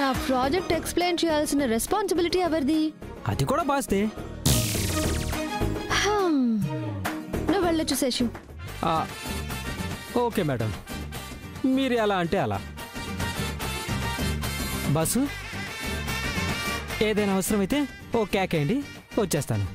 నా project explain చేయాల్సిన responsibility ఎవరిది? అది కూడా బాస్దే. నువ్వు వెళ్ళొచ్చు శేషు. ఓకే మేడం, మీరు ఎలా అంటే అలా. బాసు, ఏదైనా అవసరమైతే ఓ కేకేయండి, వచ్చేస్తాను.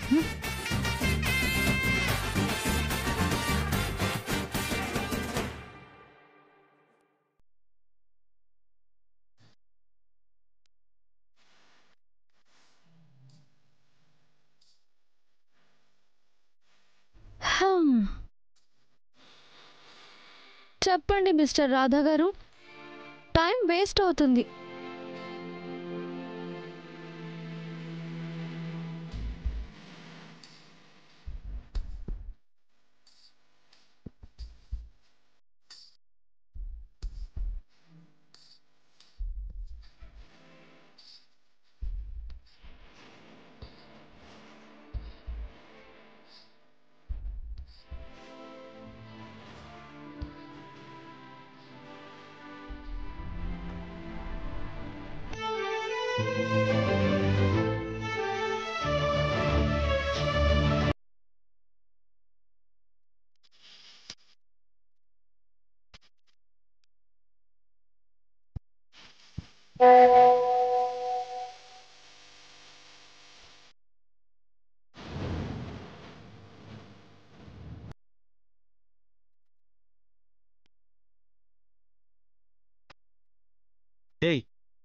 చెప్పండి మిస్టర్ రాధా గారు, టైం వేస్ట్ అవుతుంది.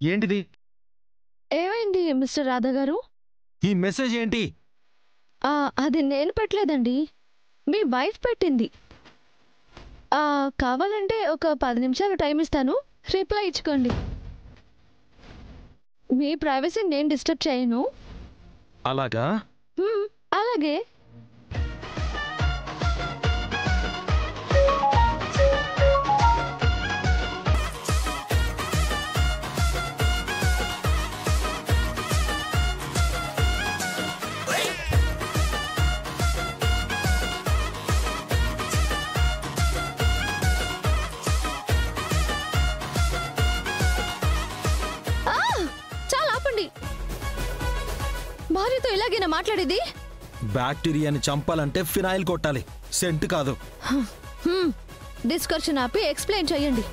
ఏంటిది? ఏమైంది మిస్టర్ రాధా గారు? ఈ మెసేజ్ ఏంటి? అది నేను పెట్టలేదండి, మీ వైఫ్ పెట్టింది. కావాలంటే ఒక 10 నిమిషాలు టైం ఇస్తాను, రిప్లై ఇచ్చుకోండి. మీ ప్రైవసీని నేను డిస్టర్బ్ చేయను. అలాగా? అలాగే. భార్యతో ఇలాగేనా మాట్లాడేది? బ్యాక్టీరియాని చంపాలంటే ఫినాయిల్ కొట్టాలి, సెంట్ కాదు. డిస్కషన్ ఆపి ఎక్స్ప్లెయిన్ చేయండి.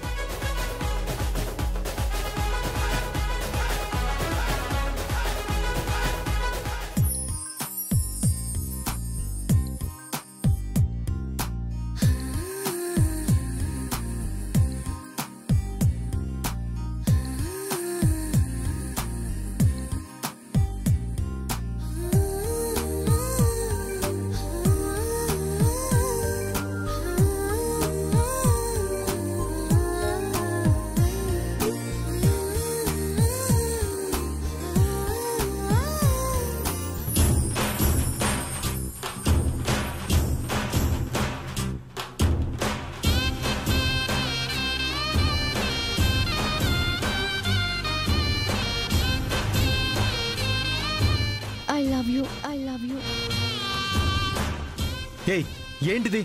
ఏంటిది?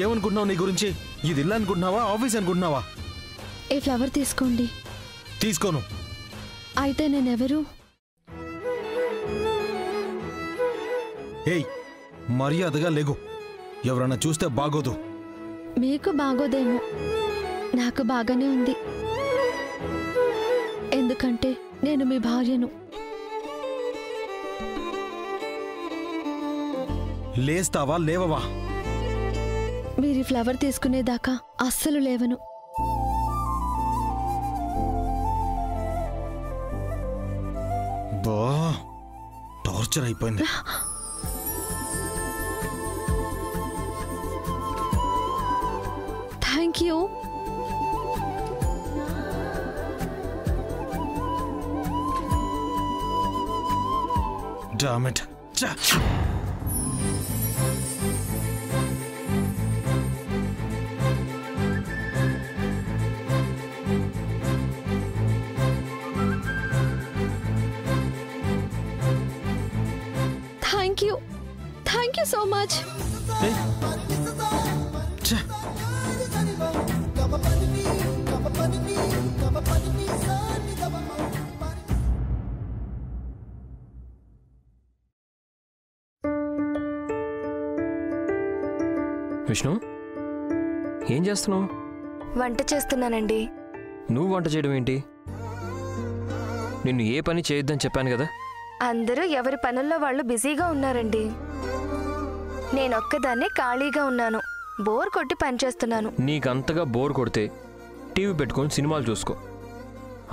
ఏమనుకుంటున్నావు నీ గురించి? ఇది ఇల్లు అనుకుంటున్నావా, ఆఫీస్ అనుకుంటున్నావా? ఈ ఫ్లవర్ తీసుకోండి. తీసుకోను. అయితే నేనెవరు? మర్యాదగా లేగు, ఎవరన్నా చూస్తే బాగోదు. మీకు బాగోదేమో, నాకు బాగానే ఉంది. ఎందుకంటే నేను మీ భార్యను. లేస్తావా లేవవా? మీరు ఫ్లవర్ తీసుకునేదాకా అస్సలు లేవను. టార్చర్ అయిపోయింది. Thank you. Damn it. Thank you so much. Vishnu, ఏం చేస్తున్నావు? వంట చేస్తున్నానండి. నువ్వు వంట చేయడం ఏంటి? నిన్ను ఏ పని చేయొద్దని చెప్పాను కదా. అందరూ ఎవరి పనుల్లో వాళ్ళు బిజీగా ఉన్నారండి. నేనొక్కదాన్నే ఖాళీగా ఉన్నాను. బోర్ కొట్టి పనిచేస్తున్నాను. నీకంతగా బోర్ కొడితే టీవీ పెట్టుకొని సినిమాలు చూసుకో,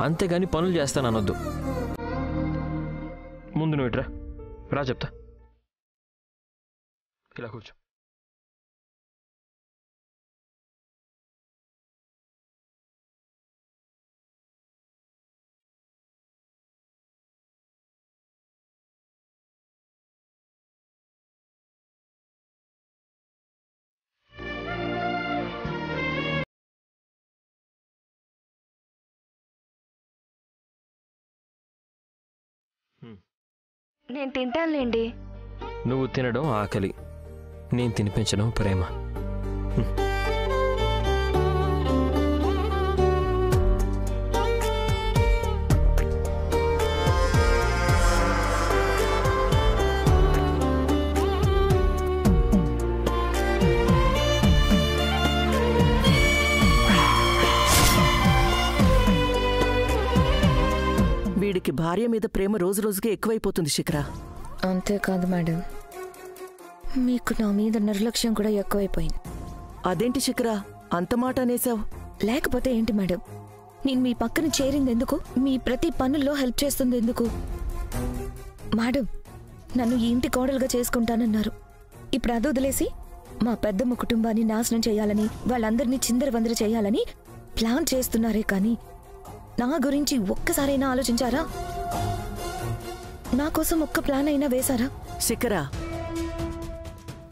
అంతేగాని పనులు చేస్తాననొద్దు. ముందు నువ్వు ఇట్రా, రా చెప్తా. ఇలా కూర్చో. నేను తింటానులేండి. నువ్వు తినడం ఆకలి, నేను తినిపించడం ప్రేమ. వీడికి భార్య మీద ప్రేమ రోజు రోజుకి ఎక్కువైపోతుంది శిఖర. అంతేకాదు మేడం, మీకు నా మీద నిర్లక్ష్యం కూడా ఎక్కువైపోయింది. అదేంటి శిఖర అంత మాట అనేసావు? లేకపోతే ఏంటి మేడం, నేను మీ పక్కన చేరింది ఎందుకు? మీ ప్రతి పనుల్లో హెల్ప్ చేస్తుంది ఎందుకు? మేడం, నన్ను ఈ ఇంటి కోడలుగా చేసుకుంటానన్నారు. ఇప్పుడు అది వదిలేసి మా పెద్దమ్మ కుటుంబాన్ని నాశనం చేయాలని, వాళ్ళందరినీ చిందరవందర చేయాలని ప్లాన్ చేస్తున్నారే కానీ నా గురించి ఒక్కసారైనా ఆలోచించారా? నా కోసం ఒక్క ప్లాన్ అయినా వేశారా? శిఖర,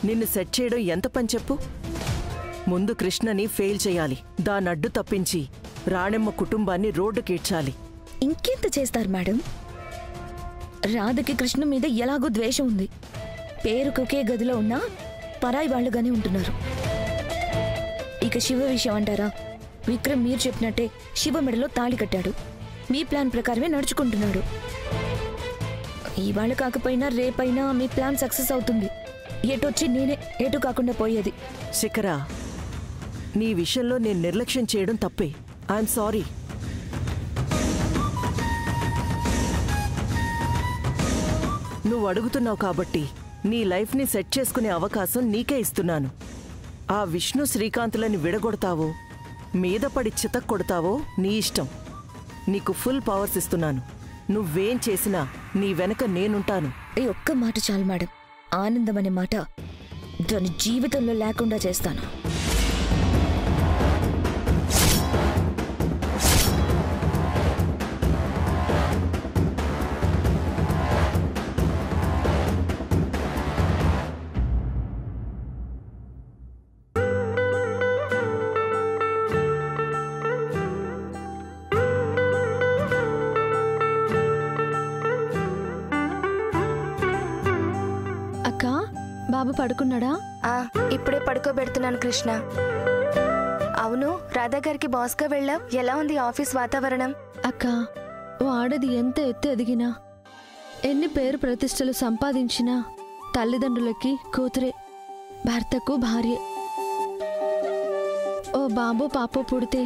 నిన్ను సెట్ చేయడం ఎంత పని చెప్పు. ముందు కృష్ణని ఫెయిల్ చేయాలి, దానడ్డు తప్పించి రాణెమ్మ కుటుంబాన్ని రోడ్డుకీడ్చాలి. ఇంకెంత చేస్తారు మేడం? రాధకి కృష్ణ మీద ఎలాగో ద్వేషం ఉంది. పేరుకొకే గదిలో ఉన్నా పరాయి వాళ్ళుగానే ఉంటున్నారు. ఇక శివ విషయం అంటారా? విక్రమ్ మీరు చెప్పినట్టే శివ మెడలో తాళి కట్టాడు. మీ ప్లాన్ ప్రకారమే నడుచుకుంటున్నాడు. ఇవాళ కాకపోయినా రేపైనా మీ ప్లాన్ సక్సెస్ అవుతుంది. ఎటొచ్చి నేనే ఎటు కాకుండా పోయేది. శిఖర, నీ విషయంలో నేను నిర్లక్ష్యం చేయడం తప్పే. I'm sorry. నువ్వు అడుగుతున్నావు కాబట్టి నీ లైఫ్ని సెట్ చేసుకునే అవకాశం నీకే ఇస్తున్నాను. ఆ విష్ణు శ్రీకాంతులని విడగొడతావో మీద పడి చితక్కొడతావో నీ ఇష్టం. నీకు ఫుల్ పవర్స్ ఇస్తున్నాను. నువ్వేం చేసినా నీ వెనక నేనుంటాను. ఈ ఒక్క మాట చాలు మేడం. ఆనందం అనే మాట దాని జీవితంలో లేకుండా చేస్తాను. బాబు పడుకున్నాడా? ఇప్పుడే పడుకోబెడుతున్నాను కృష్ణ. అవును, రాధా గారికి బాస్గా వెళ్ళావు. ఎలా ఉంది ఆఫీస్ వాతావరణం? అక్క, వాడది ఎంత ఎత్తు ఎదిగినా, ఎన్ని పేరు ప్రతిష్టలు సంపాదించినా తల్లిదండ్రులకి కూతురే, భర్తకు భార్యే. ఓ బాబు పాప పుడితే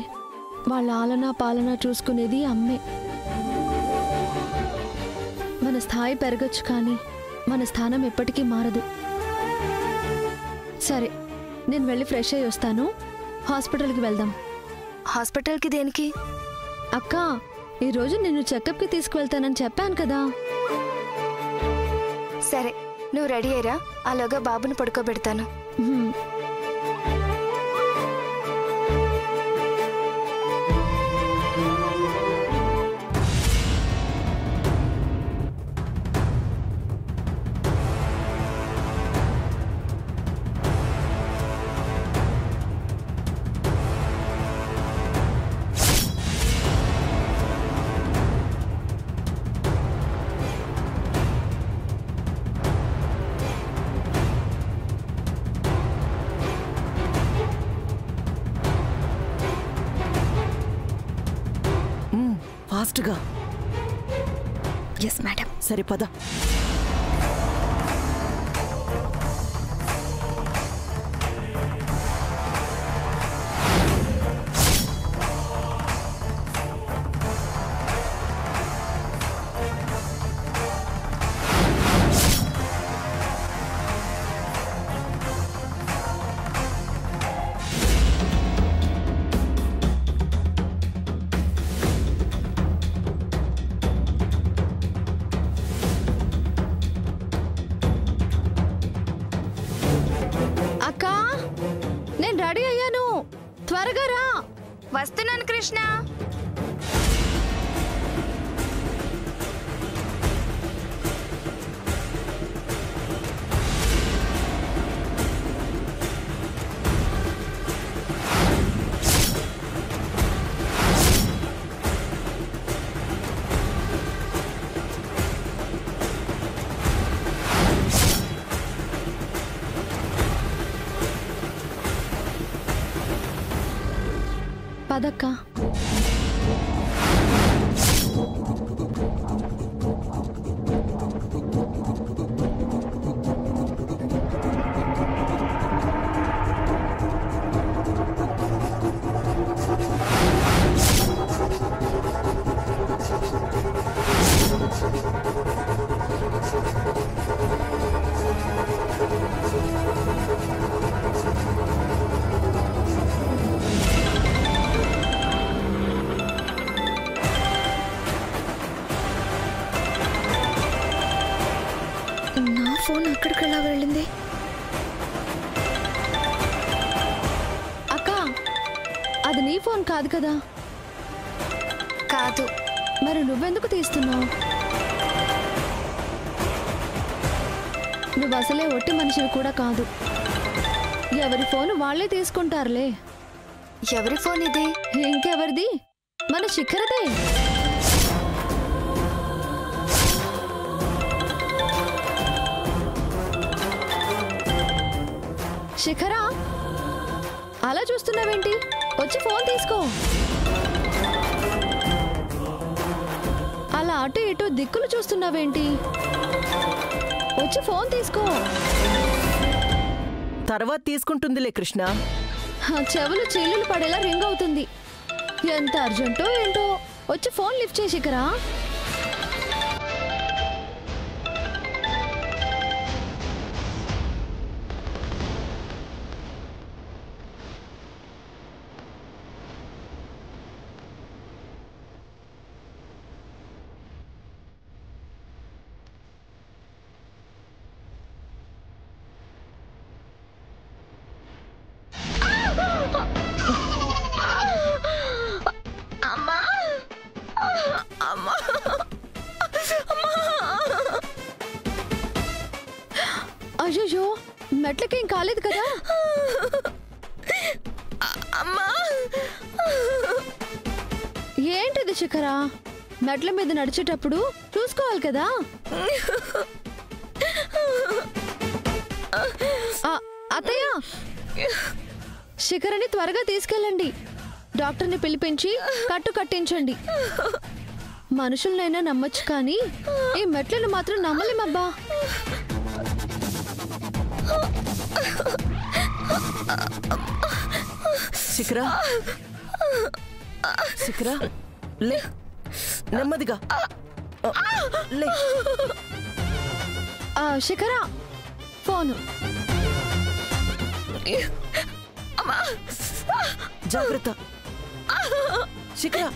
వాళ్ళ ఆలనా పాలనా చూసుకునేది అమ్మే. మన స్థాయి పెరగచ్చు కానీ మన స్థానం ఎప్పటికీ మారదు. సరే, నేను వెళ్ళి ఫ్రెష్ అయ్యి వస్తాను. హాస్పిటల్కి వెళ్దాం. హాస్పిటల్కి దేనికి? అక్క, ఈరోజు నిన్ను చెకప్కి తీసుకువెళ్తానని చెప్పాను కదా. సరే, నువ్వు రెడీ అయ్యరా, అలాగా బాబుని పడుకోబెడతాను. ఫాస్ట్గా. Yes madam. సరే పద. కృష్ణ. పదక్క. ఫోన్ అక్కడికి ఎలా వెళ్ళింది? అక్క, అది నీ ఫోన్ కాదు కదా? కాదు. మరి నువ్వెందుకు తీస్తున్నావు? నువ్వు అసలే ఒట్టి మనిషిని కూడా కాదు. ఎవరి ఫోన్ వాళ్ళే తీసుకుంటారులే. ఎవరి ఫోన్ ఇది? ఇంకెవరిది? మన శిఖరదే. శిఖరా, అలా చూస్తున్నావేంటి? వచ్చి ఫోన్ తీసుకో. అలా అటు ఇటు దిక్కులు చూస్తున్నావేంటి? వచ్చి ఫోన్ తీసుకో. తర్వాత తీసుకుంటుందిలే కృష్ణ. చెవులు చెల్లులు పడేలా రింగ్ అవుతుంది. ఎంత అర్జెంటో ఏంటో. వచ్చి ఫోన్ లిఫ్ట్ చేయి శిఖరా. అయ్యో, మెట్లకేం కాలేదు కదా? ఏంటిది శిఖరా? మెట్ల మీద నడిచేటప్పుడు చూసుకోవాలి కదా? అత్తయ్య, శిఖరని త్వరగా తీసుకెళ్ళండి. డాక్టర్ని పిలిపించి కట్టు కట్టించండి. మనుషులనైనా నమ్మొచ్చు కానీ ఈ మెట్లను మాత్రం నమ్మలేమబ్బా. శిఖరా, శిఖరా, లే, నెమ్మదిగా లే. శిఖరా, ఫోను. జాగ్రత్త శిఖరా.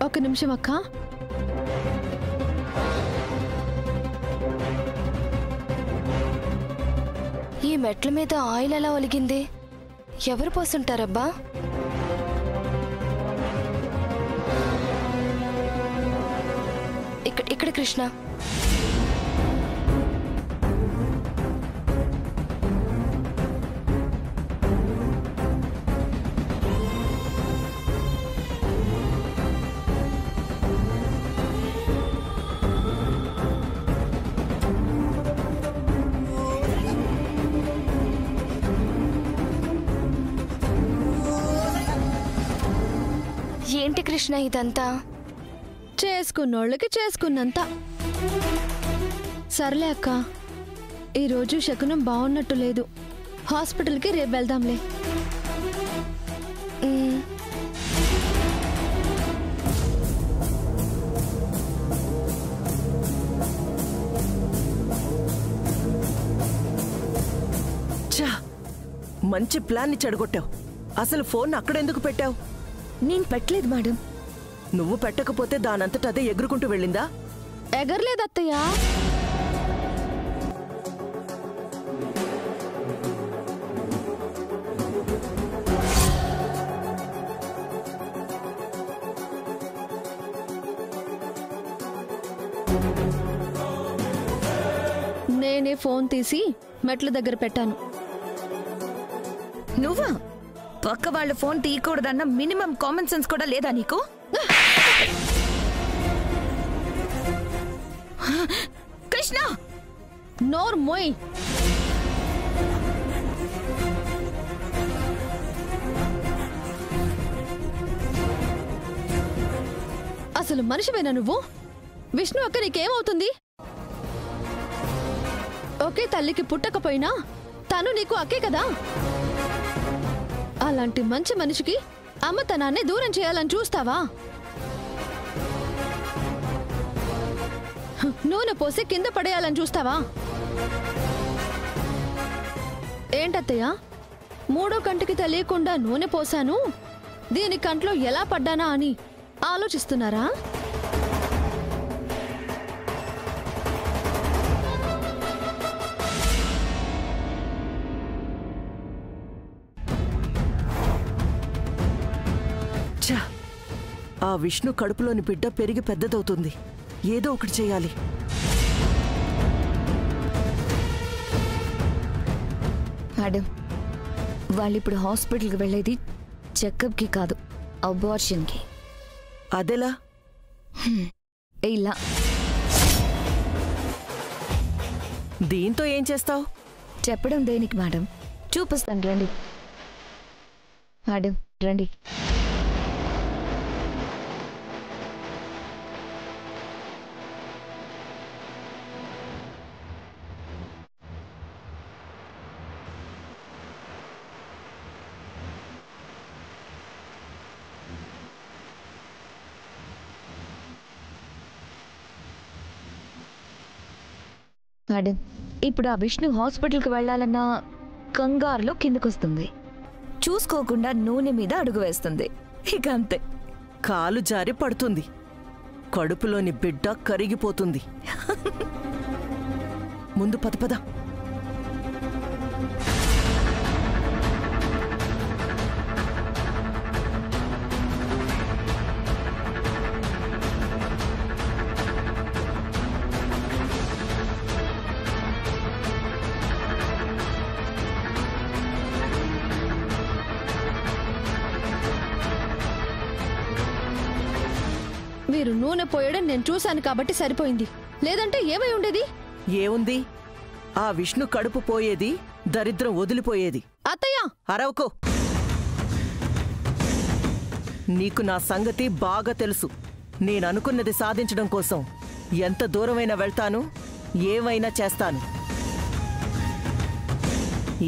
ఒక నిమిషం అక్క. ఈ మెట్ల మీద ఆయిల్ ఎలా ఒలిగింది? ఎవరు పోస్తుంటారబ్బా? ఇక్కడ కృష్ణ. ఏంటి కృష్ణ ఇదంతా? చేసుకున్నోళ్ళకి చేసుకున్నంత. సర్లే అక్క, ఈరోజు శకునం బాగున్నట్టు లేదు. హాస్పిటల్కి రేపు వెళ్దాంలే. చా, మంచి ప్లాన్ని చెడగొట్టావు. అసలు ఫోన్ అక్కడెందుకు పెట్టావు? నేను పెట్టలేదు మేడం. నువ్వు పెట్టకపోతే దానంతట అదే ఎగురుకుంటూ వెళ్ళిందా? ఎగరలేదత్తయ్య. నేనే ఫోన్ తీసి మెట్ల దగ్గర పెట్టాను. నువ్వా? పక్క వాళ్ళ ఫోన్ తీయకూడదన్న మినిమం కామన్ సెన్స్ కూడా లేదా నీకు? కృష్ణ, నోర్ మోయ్. అసలు మనిషివేనా నువ్వు? విష్ణు అక్క నీకేమవుతుంది? ఒకే తల్లికి పుట్టకపోయినా తను నీకు అక్కే కదా. అలాంటి మంచి మనిషికి అమ్మతనాన్ని దూరం చేయాలని చూస్తావా? నూనె పోసి కింద పడేయాలని చూస్తావా? ఏంటత్తయ్య, మూడో కంటికి తెలియకుండా నూనె పోసాను, దీని కంట్లో ఎలా పడ్డానా అని ఆలోచిస్తున్నారా? ఆ విష్ణు కడుపులోని బిడ్డ పెరిగి పెద్దదవుతుంది. ఏదో ఒకటి చేయాలి. మేడం, వాళ్ళిప్పుడు హాస్పిటల్కి వెళ్ళేది చెకప్కి కాదు, అబార్షన్కి. అదెలా? ఇలా. దీంతో ఏం చేస్తావు? చెప్పడం దేనికి మేడం? చూపిస్తాను రండి. మేడం రండి. మేడం, ఇప్పుడు ఆ విష్ణు హాస్పిటల్కి వెళ్ళాలన్నా కంగారులో కిందకొస్తుంది, చూసుకోకుండా నూనె మీద అడుగు వేస్తుంది. ఇక అంతే. కాలు జారి పడుతుంది, కడుపులోని బిడ్డ కరిగిపోతుంది. ముందు పద పద. మీరు నూనె పోయడం నేను చూశాను కాబట్టి సరిపోయింది, లేదంటే ఏమై ఉండేది? ఏముంది? ఆ విష్ణు కడుపు పోయేది, దరిద్రం వదిలిపోయేది. అత్తయ్య, అరవకో. నీకు నా సంగతి బాగా తెలుసు. నేననుకున్నది సాధించడం కోసం ఎంత దూరమైనా వెళ్తాను, ఏమైనా చేస్తాను.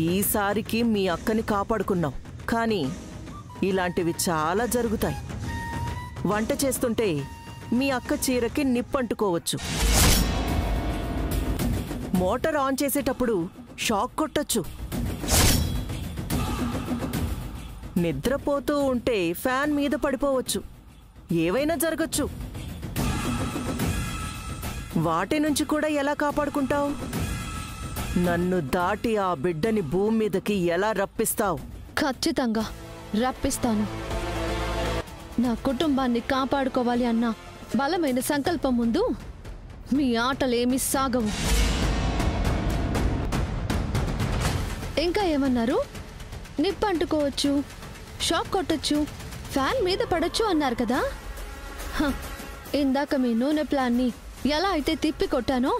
ఈసారికి మీ అక్కని కాపాడుకున్నావు, కానీ ఇలాంటివి చాలా జరుగుతాయి. వంట చేస్తుంటే మీ అక్క చీరకి నిప్పంటుకోవచ్చు. మోటార్ ఆన్ చేసేటప్పుడు షాక్ కొట్టొచ్చు. నిద్రపోతూ ఉంటే ఫ్యాన్ మీద పడిపోవచ్చు. ఏవైనా జరగచ్చు. వాటి నుంచి కూడా ఎలా కాపాడుకుంటావు? నన్ను దాటి ఆ బిడ్డని భూమి మీదకి ఎలా రప్పిస్తావు? ఖచ్చితంగా రప్పిస్తాను. నా కుటుంబాన్ని కాపాడుకోవాలి అన్న బలమైన సంకల్పం ముందు మీ ఆటలేమీ సాగవు. ఇంకా ఏమన్నారు? నిప్పంటుకోవచ్చు, షాక్ కొట్టచ్చు, ఫ్యాన్ మీద పడొచ్చు అన్నారు కదా. ఇందాక మీ నూనె ప్లాన్ని ఎలా అయితే తిప్పి కొట్టానో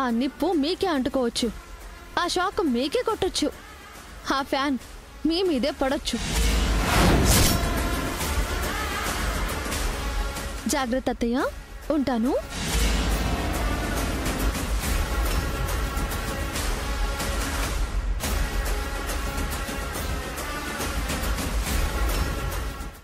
ఆ నిప్పు మీకే అంటుకోవచ్చు, ఆ షాక్ మీకే కొట్టొచ్చు, ఆ ఫ్యాన్ మీ మీదే పడొచ్చు. జాగ్రత్త అత్తయ్య, ఉంటాను.